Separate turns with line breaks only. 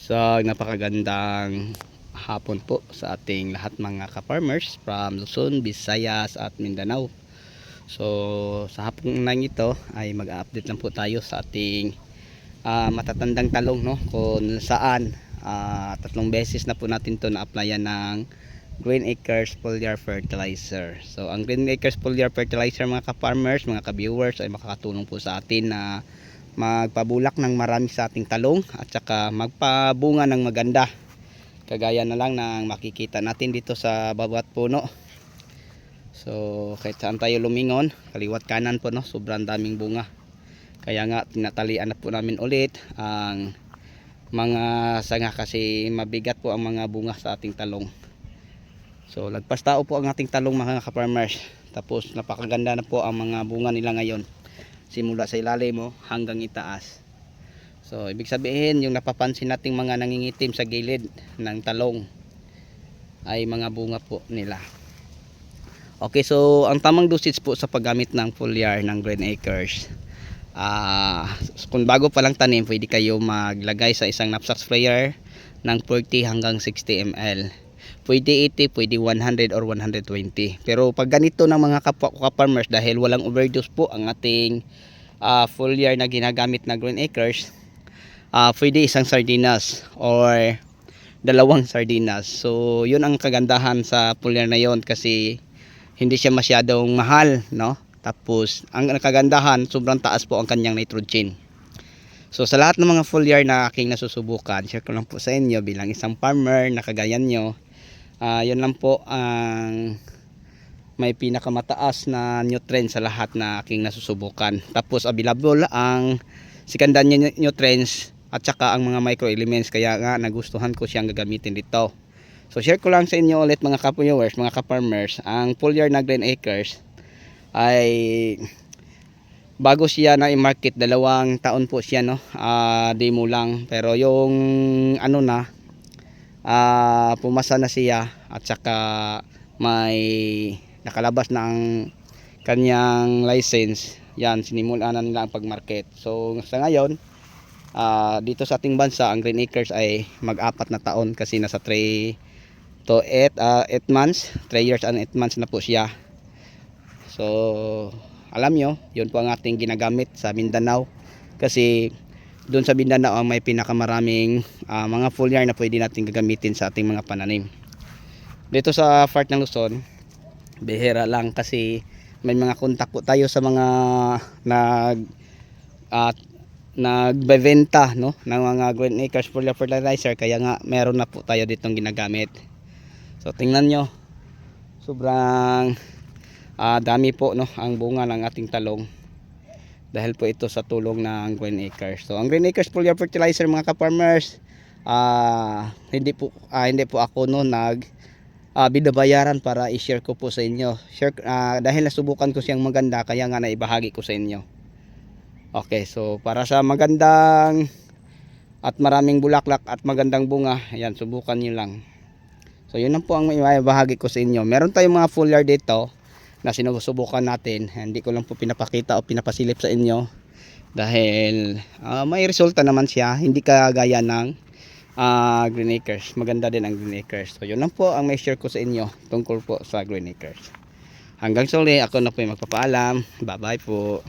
So, napakagandang hapon po sa ating lahat mga ka-farmers from Luzon, Visayas at Mindanao. So, sa hapon lang ito ay mag-update lang po tayo sa ating matatandang talong, no? Kung saan tatlong beses na po natin to na-applyan ng Green Acres Foliar Fertilizer. So, ang Green Acres Foliar Fertilizer mga ka-farmers, mga ka-viewers ay makakatulong po sa atin na magpabulak ng marami sa ating talong at saka magpabunga ng maganda, kagaya na lang ng makikita natin dito sa bawat puno. So kahit saan tayo lumingon, kaliwat kanan po, no, sobrang daming bunga. Kaya nga tinatalian na po namin ulit ang mga sanga kasi mabigat po ang mga bunga sa ating talong. So lagpas tao po ang ating talong mga ka-farmers, tapos napakaganda na po ang mga bunga nila ngayon, simula sa ilalim mo hanggang itaas. So ibig sabihin yung napapansin nating mga nangingitim sa gilid ng talong ay mga bunga po nila. Okay, so ang tamang dosage po sa paggamit ng foliar ng Green Acres, kung bago pa lang tanim, pwede kayo maglagay sa isang knapsack sprayer ng 40 hanggang 60 ml. Pwede 80, pwede 100 or 120. Pero pag ganito ng mga ka-farmers, dahil walang overdose po ang ating foliar na ginagamit na Green Acres, pwede isang sardinas or dalawang sardinas. So yun ang kagandahan sa foliar na yon, kasi hindi siya masyadong mahal, no? Tapos ang kagandahan, sobrang taas po ang kanyang nitrogen. So sa lahat ng mga foliar na aking nasusubukan, share ko lang po sa inyo bilang isang farmer na kagaya nyo. Yun lang po ang may pinakamataas na nutrients sa lahat na aking nasusubukan. Tapos available ang secondary nutrients at saka ang mga microelements, kaya nga nagustuhan ko siyang gagamitin dito. So share ko lang sa inyo ulit mga ka-viewers, mga ka-farmers, ang foliar na Green Acres ay bago siya na i-market, 2 taon po siya, no? Demo lang, pero yung ano na, pumasa na siya at saka may nakalabas na ang kanyang license. Yan, sinimulan na nila ang pag-market. So sa ngayon, dito sa ating bansa, ang Green Acres ay mag-4 na taon, kasi nasa 3 to 8 months, 3 years and 8 months na po siya. So alam nyo, yun po ang ating ginagamit sa Mindanao, kasi doon sa Mindanao ang may pinakamaraming mga foliar na pwede natin gagamitin sa ating mga pananim. Dito sa part ng Luzon, bihira lang, kasi may mga kontak po tayo sa mga nagbebenta, no, ng mga Green Acres Foliar Fertilizer, kaya nga meron na po tayo ditong ginagamit. So tingnan nyo, sobrang dami po, no, ang bunga ng ating talong, dahil po ito sa tulong ng Green Acres. So ang Green Acres Foliar Fertilizer mga ka-farmers, hindi po ako no binabayaran para i-share ko po sa inyo. Dahil nasubukan ko siyang maganda, kaya nga naibahagi ko sa inyo. Okay, so para sa magandang at maraming bulaklak at magandang bunga, ayan, subukan nyo lang. So yun lang po ang maibahagi ko sa inyo. Meron tayong mga foliar dito na sinusubukan natin. Hindi ko lang po pinapakita o pinapasilip sa inyo, dahil may resulta naman siya, hindi kagaya ng Green Acres. Maganda din ang Green Acres. So yun lang po ang may share ko sa inyo tungkol po sa Green Acres. Hanggang sa uli, ako na po yung magpapaalam. Bye bye po.